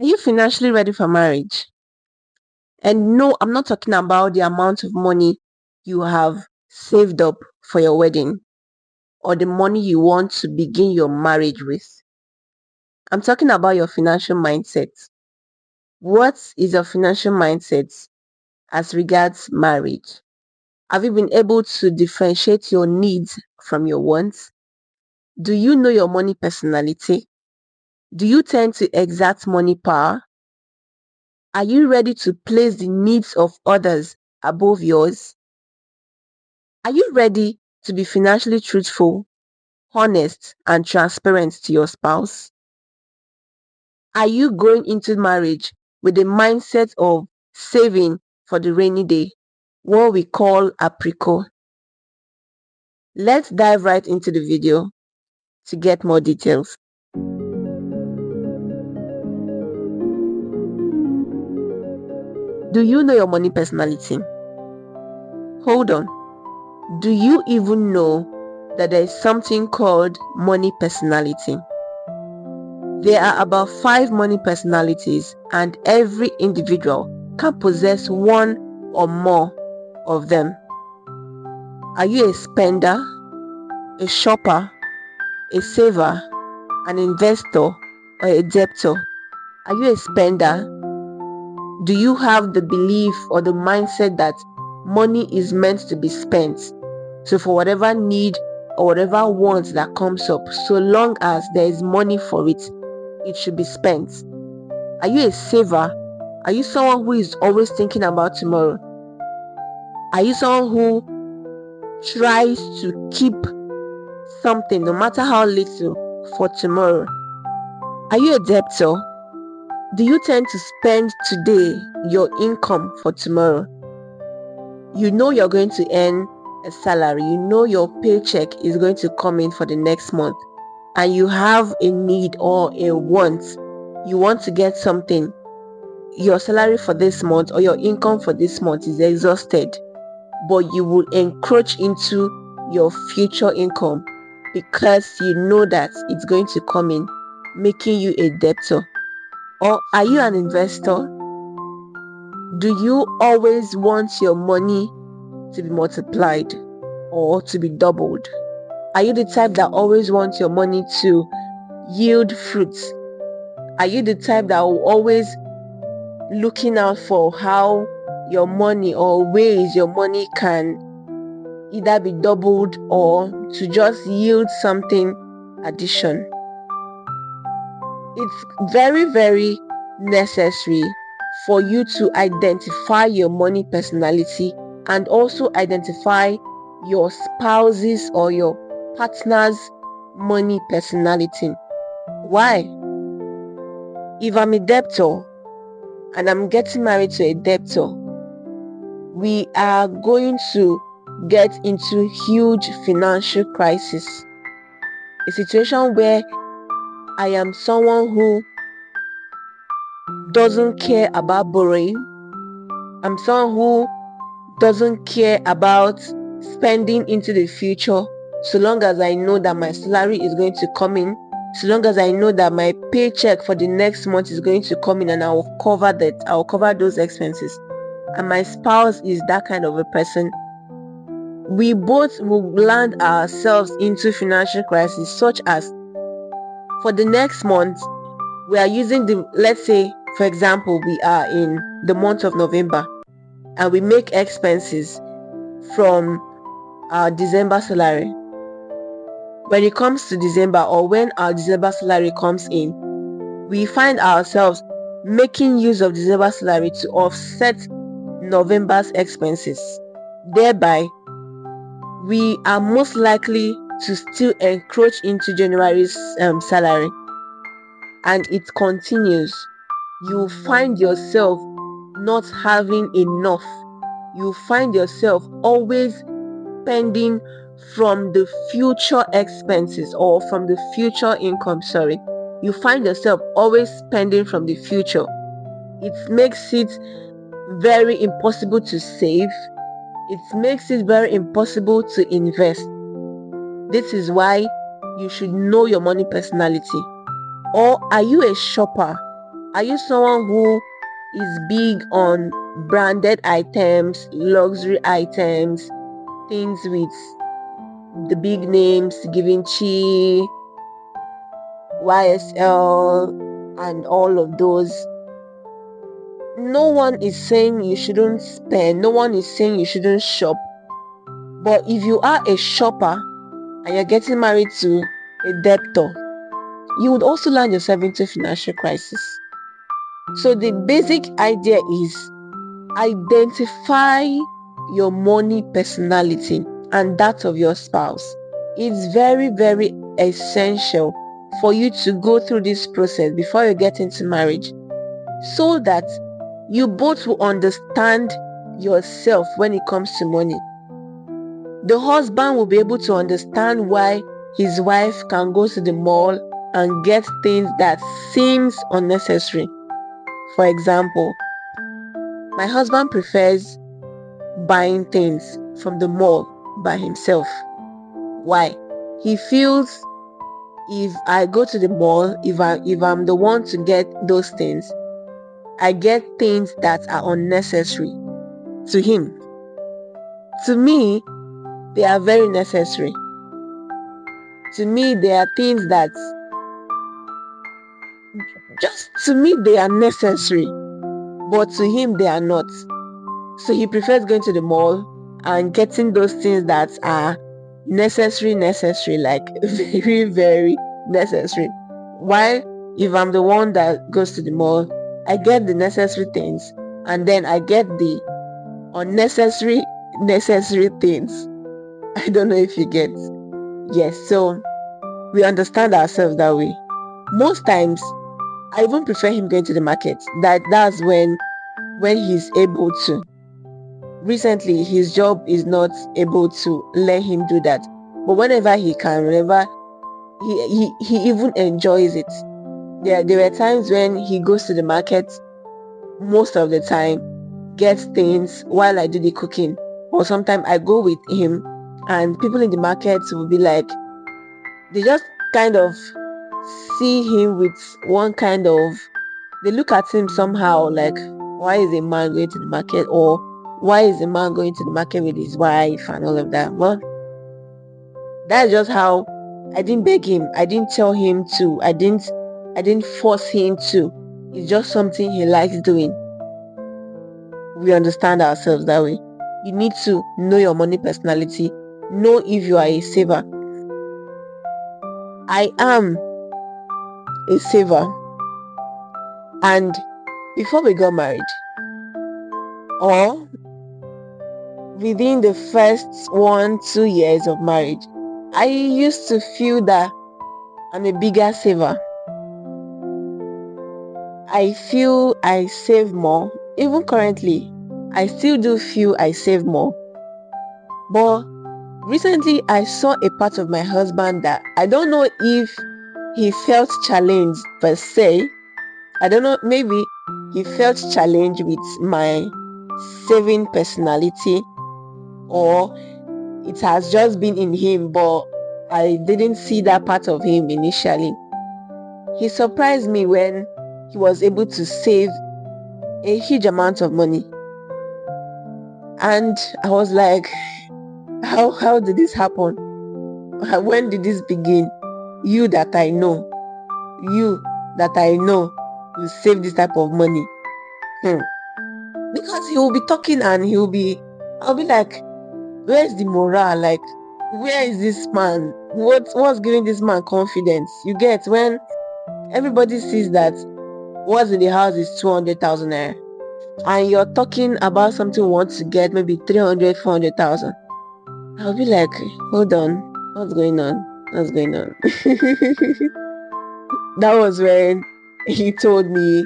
Are you financially ready for marriage? And no, I'm not talking about the amount of money you have saved up for your wedding or the money you want to begin your marriage with. I'm talking about your financial mindset. What is your financial mindset as regards marriage? Have you been able to differentiate your needs from your wants? Do you know your money personality? Do you tend to exert money power? Are you ready to place the needs of others above yours? Are you ready to be financially truthful, honest, and transparent to your spouse? Are you going into marriage with the mindset of saving for the rainy day, what we call apricot? Let's dive right into the video to get more details. Do you know your money personality? Hold on. Do you even know that there is something called money personality? There are about 5 money personalities, and every individual can possess one or more of them. Are you a spender, a shopper, a saver, an investor, or a debtor? Are you a spender? Do you have the belief or the mindset that money is meant to be spent? So for whatever need or whatever want that comes up, so long as there is money for it, it should be spent. Are you a saver? Are you someone who is always thinking about tomorrow? Are you someone who tries to keep something, no matter how little, for tomorrow? Are you a debtor? Do you tend to spend today your income for tomorrow? You know you're going to earn a salary, you know your paycheck is going to come in for the next month, and you have a need or a want. You want to get something. Your salary for this month or your income for this month is exhausted, but you will encroach into your future income because you know that it's going to come in, making you a debtor. Or are you an investor? Do you always want your money to be multiplied or to be doubled? Are you the type that always wants your money to yield fruits? Are you the type that will always looking out for how your money or ways your money can either be doubled or to just yield something addition? It's very, very necessary for you to identify your money personality and also identify your spouse's or your partner's money personality. Why? If I'm a debtor and I'm getting married to a debtor, we are going to get into huge financial crisis. A situation where I am someone who doesn't care about borrowing. I'm someone who doesn't care about spending into the future, so long as I know that my salary is going to come in, so long as I know that my paycheck for the next month is going to come in and I'll cover those expenses. And my spouse is that kind of a person. We both will land ourselves into financial crisis, such as for the next month, we are using let's say, for example, we are in the month of November and we make expenses from our December salary. When it comes to December, or when our December salary comes in, we find ourselves making use of December salary to offset November's expenses. Thereby, we are most likely to still encroach into January's salary, and it continues. You find yourself not having enough. You find yourself always spending from the future expenses or from the future income. You find yourself always spending from the future. It makes it very impossible to save. It makes it very impossible to invest. This is why you should know your money personality. Or are you a shopper? Are you someone who is big on branded items, luxury items, things with the big names, Givenchy, YSL, and all of those? No one is saying you shouldn't spend, no one is saying you shouldn't shop. But if you are a shopper and you're getting married to a debtor, you would also land yourself into a financial crisis. So the basic idea is identify your money personality and that of your spouse. It's very, very essential for you to go through this process before you get into marriage, so that you both will understand yourself when it comes to money. The husband will be able to understand why his wife can go to the mall and get things that seems unnecessary. For example, my husband prefers buying things from the mall by himself. Why? He feels if I go to the mall, if I'm the one to get those things, I get things that are unnecessary to him. To me, they are very necessary. To me, they are things that just to me they are necessary, but to him they are not. So he prefers going to the mall and getting those things that are necessary, like very, very necessary. While if I'm the one that goes to the mall, I get the necessary things and then I get the unnecessary necessary things. I don't know if you get. Yes, so we understand ourselves that way. Most times I even prefer him going to the market. That's when he's able to. Recently, his job is not able to let him do that. But whenever he can, whenever he even enjoys it. There were times when he goes to the market most of the time, gets things while I do the cooking. Or sometimes I go with him and people in the market will be like, they just kind of see him with one kind of, they look at him somehow like, why is a man going to the market? Or why is a man going to the market with his wife and all of that? Well, that's just how. I didn't beg him. I didn't tell him to. I didn't force him to. It's just something he likes doing. We understand ourselves that way. You need to know your money personality. Know if you are a saver. I am a saver. And before we got married, or within the first 1-2 years of marriage, I used to feel that I'm a bigger saver. I feel I save more. Even currently, I still do feel I save more. But recently, I saw a part of my husband that I don't know if he felt challenged per se. I don't know, maybe he felt challenged with my saving personality, or it has just been in him, but I didn't see that part of him initially. He surprised me when he was able to save a huge amount of money. And I was like, how did this happen? When did this begin? You that I know will save this type of money. Because he will be talking and I'll be like, where's the morale? Like, where is this man? What's giving this man confidence? You get, when everybody sees that what's in the house is 200,000 naira, and you're talking about something you want to get, maybe 300, 400,000. I'll be like, hold on, what's going on? That was when he told me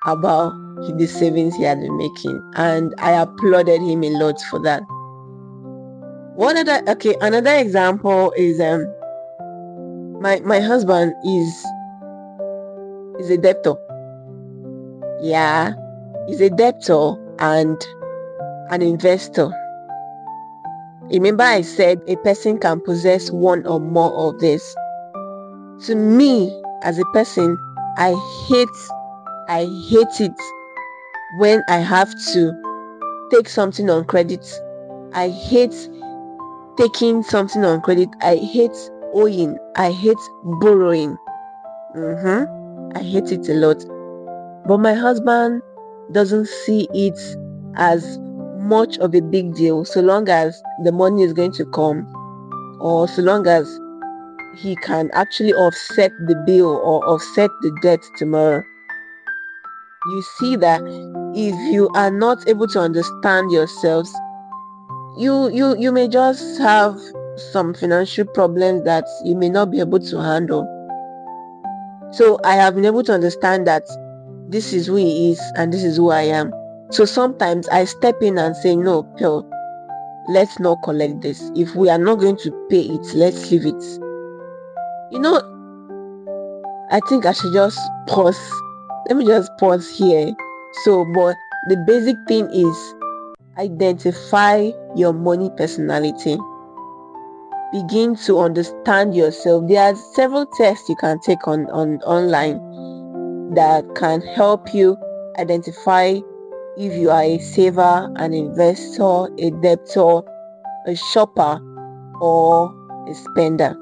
about the savings he had been making, and I applauded him a lot for that. Another example is my husband is a debtor. Yeah, he's a debtor and an investor. Remember I said a person can possess one or more of this. To me, as a person, I I hate it when I have to take something on credit. I hate taking something on credit. I hate owing. I hate borrowing. I hate it a lot. But my husband doesn't see it as much of a big deal, so long as the money is going to come, or so long as he can actually offset the bill or offset the debt tomorrow. You see that if you are not able to understand yourselves, you may just have some financial problems that you may not be able to handle. So I have been able to understand that this is who he is and this is who I am. So sometimes I step in and say, no, Pearl, let's not collect this. If we are not going to pay it, let's leave it. I think I should just pause. Let me just pause here. But the basic thing is identify your money personality. Begin to understand yourself. There are several tests you can take on online that can help you identify if you are a saver, an investor, a debtor, a shopper, or a spender.